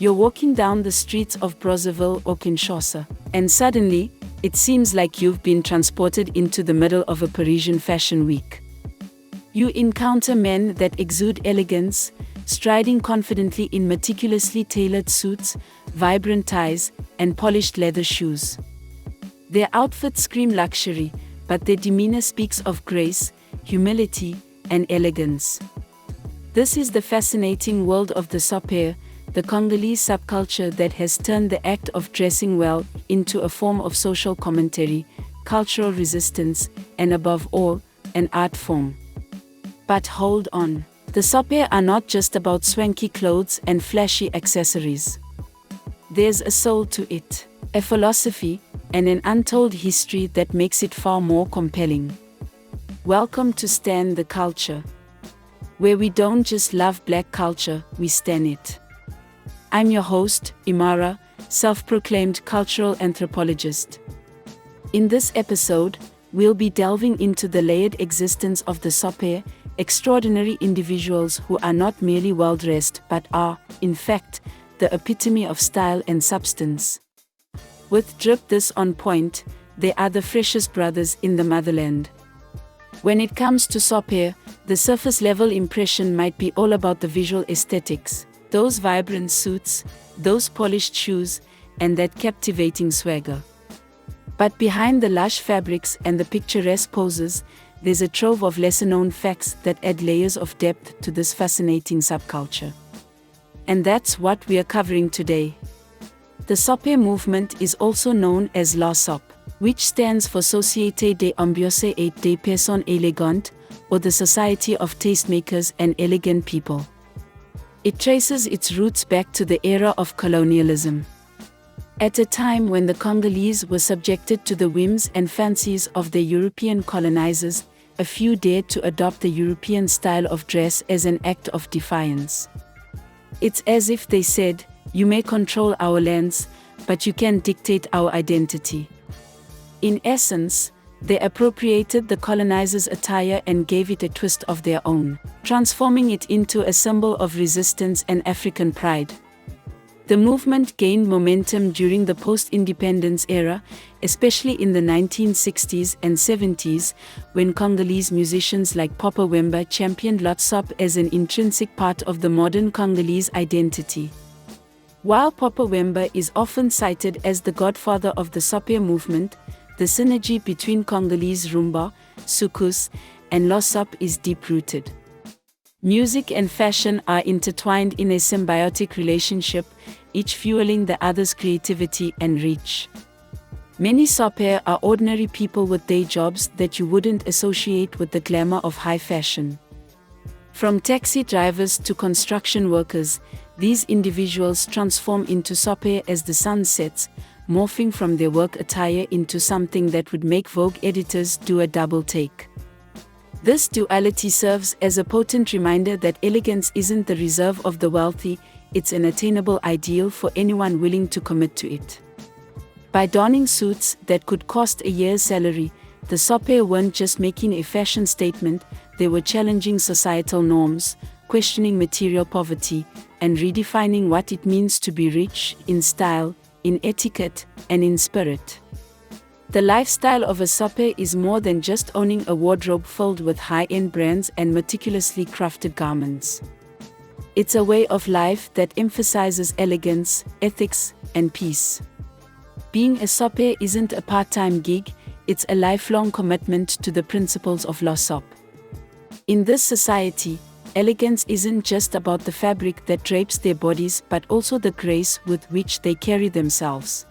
You're walking down the streets of Brazzaville or Kinshasa, and suddenly, it seems like you've been transported into the middle of a Parisian fashion week. You encounter men that exude elegance, striding confidently in meticulously tailored suits, vibrant ties, and polished leather shoes. Their outfits scream luxury, but their demeanor speaks of grace, humility, and elegance. This is the fascinating world of the Sapeurs, the Congolese subculture that has turned the act of dressing well into a form of social commentary, cultural resistance, and above all, an art form. But hold on, the Sapeurs are not just about swanky clothes and flashy accessories. There's a soul to it, a philosophy, and an untold history that makes it far more compelling. Welcome to Stan the Culture, where we don't just love black culture, we stan it. I'm your host, Imara, self-proclaimed cultural anthropologist. In this episode, we'll be delving into the layered existence of the Sapeurs, extraordinary individuals who are not merely well-dressed but are, in fact, the epitome of style and substance. With drip this on point, they are the freshest brothers in the motherland. When it comes to Sapeurs, the surface-level impression might be all about the visual aesthetics. Those vibrant suits, those polished shoes, and that captivating swagger. But behind the lush fabrics and the picturesque poses, there's a trove of lesser-known facts that add layers of depth to this fascinating subculture. And that's what we are covering today. The Sapeurs movement is also known as La Sop, which stands for Société des Ambianceurs et des Personnes Élégantes, or the Society of Tastemakers and Elegant People. It traces its roots back to the era of colonialism. At a time when the Congolese were subjected to the whims and fancies of their European colonizers, a few dared to adopt the European style of dress as an act of defiance. It's as if they said, "You may control our lands, but you can't dictate our identity." In essence, they appropriated the colonizers' attire and gave it a twist of their own, transforming it into a symbol of resistance and African pride. The movement gained momentum during the post-independence era, especially in the 1960s and 70s, when Congolese musicians like Papa Wemba championed La Sop as an intrinsic part of the modern Congolese identity. While Papa Wemba is often cited as the godfather of the Sapeurs movement, the synergy between Congolese rumba, soukous, and La Sop is deep-rooted. Music and fashion are intertwined in a symbiotic relationship, each fueling the other's creativity and reach. Many Sapeurs are ordinary people with day jobs that you wouldn't associate with the glamour of high fashion. From taxi drivers to construction workers, these individuals transform into Sapeurs as the sun sets, morphing from their work attire into something that would make Vogue editors do a double take. This duality serves as a potent reminder that elegance isn't the reserve of the wealthy, it's an attainable ideal for anyone willing to commit to it. By donning suits that could cost a year's salary, the Sapeurs weren't just making a fashion statement, they were challenging societal norms, questioning material poverty, and redefining what it means to be rich in style, in etiquette, and in spirit. The lifestyle of a Sapeur is more than just owning a wardrobe filled with high-end brands and meticulously crafted garments. It's a way of life that emphasizes elegance, ethics, and peace. Being a Sapeur isn't a part-time gig, it's a lifelong commitment to the principles of La Sop. In this society, elegance isn't just about the fabric that drapes their bodies but also the grace with which they carry themselves.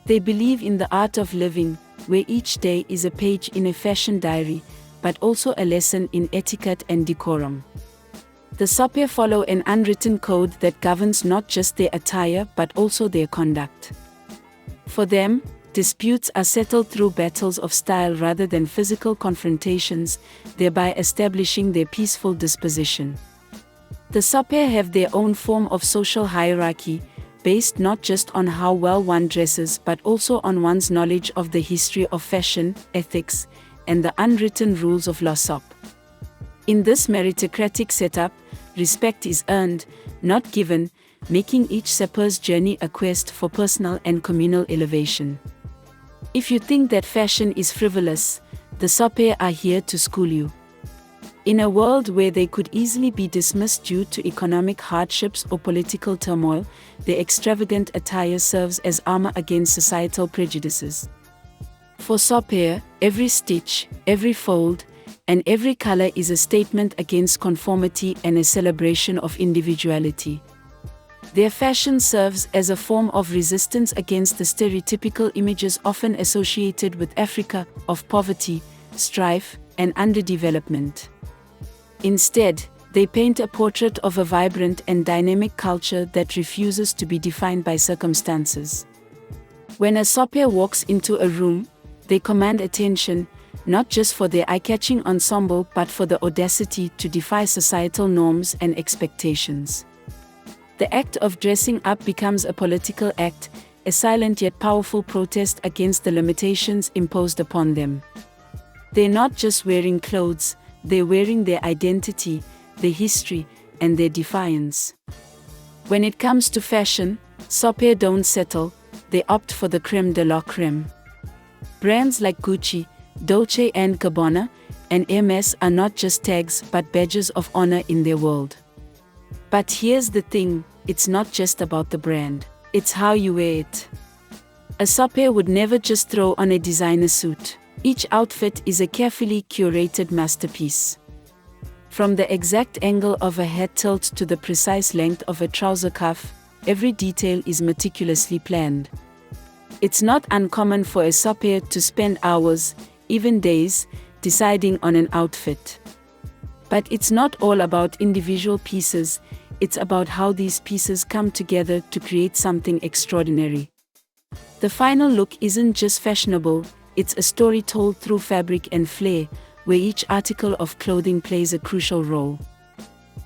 They believe in the art of living, where each day is a page in a fashion diary, but also a lesson in etiquette and decorum. The Sapeurs follow an unwritten code that governs not just their attire but also their conduct. For them, disputes are settled through battles of style rather than physical confrontations, thereby establishing their peaceful disposition. The Sapeurs have their own form of social hierarchy, based not just on how well one dresses but also on one's knowledge of the history of fashion, ethics, and the unwritten rules of La Sop. In this meritocratic setup, respect is earned, not given, making each Sapeurs' journey a quest for personal and communal elevation. If you think that fashion is frivolous, the Sapeurs are here to school you. In a world where they could easily be dismissed due to economic hardships or political turmoil, their extravagant attire serves as armor against societal prejudices. For Sapeurs, every stitch, every fold, and every color is a statement against conformity and a celebration of individuality. Their fashion serves as a form of resistance against the stereotypical images often associated with Africa, of poverty, strife, and underdevelopment. Instead, they paint a portrait of a vibrant and dynamic culture that refuses to be defined by circumstances. When a Sapeur walks into a room, they command attention, not just for their eye-catching ensemble but for the audacity to defy societal norms and expectations. The act of dressing up becomes a political act, a silent yet powerful protest against the limitations imposed upon them. They're not just wearing clothes, they're wearing their identity, their history, and their defiance. When it comes to fashion, Sapeurs don't settle, they opt for the crème de la crème. Brands like Gucci, Dolce & Gabbana, and Hermès are not just tags but badges of honor in their world. But here's the thing, it's not just about the brand, it's how you wear it. A Sapeur would never just throw on a designer suit. Each outfit is a carefully curated masterpiece. From the exact angle of a hat tilt to the precise length of a trouser cuff, every detail is meticulously planned. It's not uncommon for a Sapeur to spend hours, even days, deciding on an outfit. But it's not all about individual pieces, it's about how these pieces come together to create something extraordinary. The final look isn't just fashionable, it's a story told through fabric and flair, where each article of clothing plays a crucial role.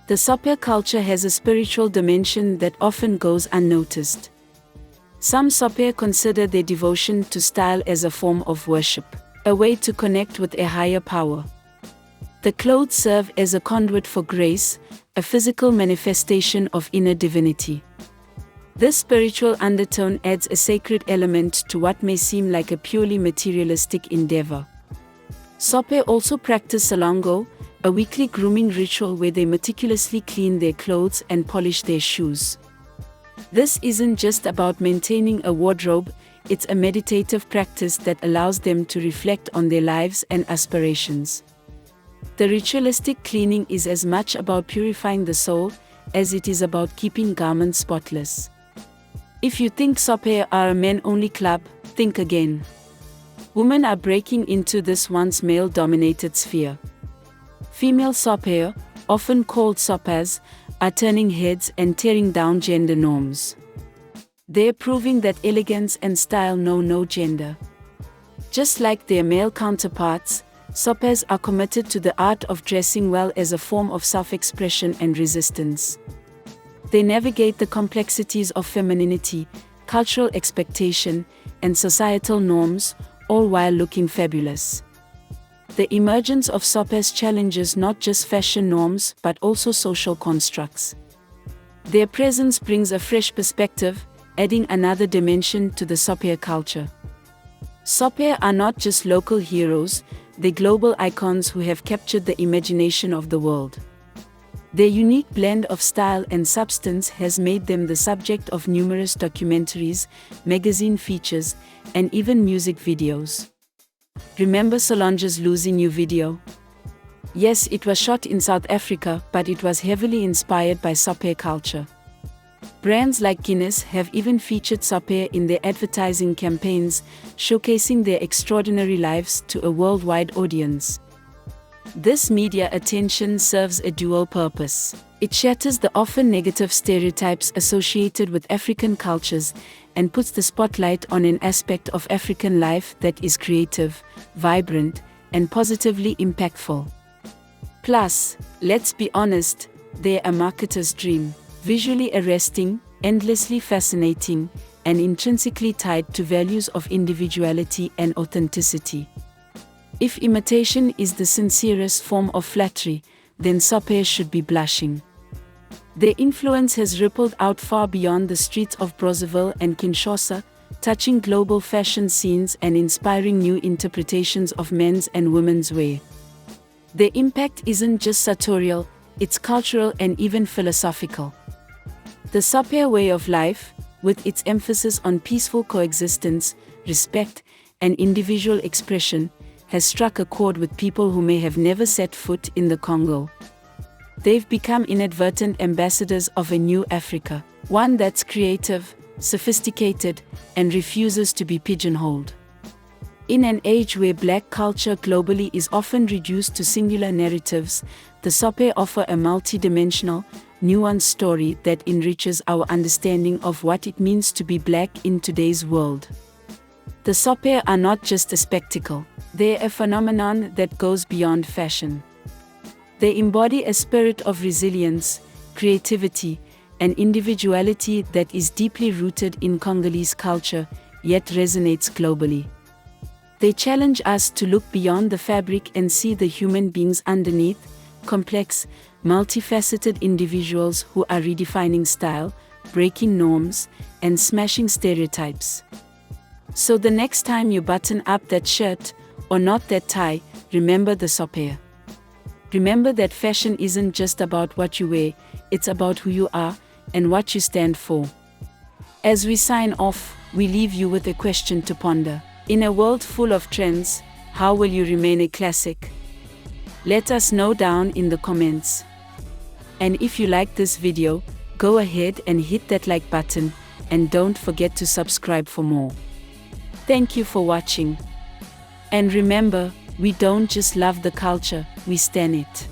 The Sapeur culture has a spiritual dimension that often goes unnoticed. Some Sapeurs consider their devotion to style as a form of worship, a way to connect with a higher power. The clothes serve as a conduit for grace, a physical manifestation of inner divinity. This spiritual undertone adds a sacred element to what may seem like a purely materialistic endeavor. Sapeurs also practice salongo, a weekly grooming ritual where they meticulously clean their clothes and polish their shoes. This isn't just about maintaining a wardrobe, it's a meditative practice that allows them to reflect on their lives and aspirations. The ritualistic cleaning is as much about purifying the soul as it is about keeping garments spotless. If you think Sapeurs are a men-only club, think again. Women are breaking into this once male-dominated sphere. Female Sapeurs, often called Sapeurs, are turning heads and tearing down gender norms. They're proving that elegance and style know no gender. Just like their male counterparts, Sapeurs are committed to the art of dressing well as a form of self-expression and resistance. They navigate the complexities of femininity, cultural expectation, and societal norms, all while looking fabulous. The emergence of Sapeurs challenges not just fashion norms but also social constructs. Their presence brings a fresh perspective, adding another dimension to the Sapeur culture. Sapeurs are not just local heroes, they're global icons who have captured the imagination of the world. Their unique blend of style and substance has made them the subject of numerous documentaries, magazine features, and even music videos. Remember Solange's Losing You video? Yes, it was shot in South Africa, but it was heavily inspired by Sapeur culture. Brands like Guinness have even featured Sapeurs in their advertising campaigns, showcasing their extraordinary lives to a worldwide audience. This media attention serves a dual purpose. It shatters the often negative stereotypes associated with African cultures and puts the spotlight on an aspect of African life that is creative, vibrant, and positively impactful. Plus, let's be honest, they're a marketer's dream. Visually arresting, endlessly fascinating, and intrinsically tied to values of individuality and authenticity. If imitation is the sincerest form of flattery, then Sapeurs should be blushing. Their influence has rippled out far beyond the streets of Brazzaville and Kinshasa, touching global fashion scenes and inspiring new interpretations of men's and women's wear. Their impact isn't just sartorial, it's cultural and even philosophical. The Sapeur way of life, with its emphasis on peaceful coexistence, respect, and individual expression, has struck a chord with people who may have never set foot in the Congo. They've become inadvertent ambassadors of a new Africa, one that's creative, sophisticated, and refuses to be pigeonholed. In an age where Black culture globally is often reduced to singular narratives, the Sapeurs offer a multi-dimensional, nuanced story that enriches our understanding of what it means to be Black in today's world. The Sapeurs are not just a spectacle, they're a phenomenon that goes beyond fashion. They embody a spirit of resilience, creativity, and individuality that is deeply rooted in Congolese culture, yet resonates globally. They challenge us to look beyond the fabric and see the human beings underneath, complex, multifaceted individuals who are redefining style, breaking norms, and smashing stereotypes. So the next time you button up that shirt, or not that tie, remember the Sapeur. Remember that fashion isn't just about what you wear, it's about who you are and what you stand for. As we sign off, we leave you with a question to ponder. In a world full of trends, how will you remain a classic? Let us know down in the comments. And if you like this video, go ahead and hit that like button, and don't forget to subscribe for more. Thank you for watching. And remember, we don't just love the culture, we stan it.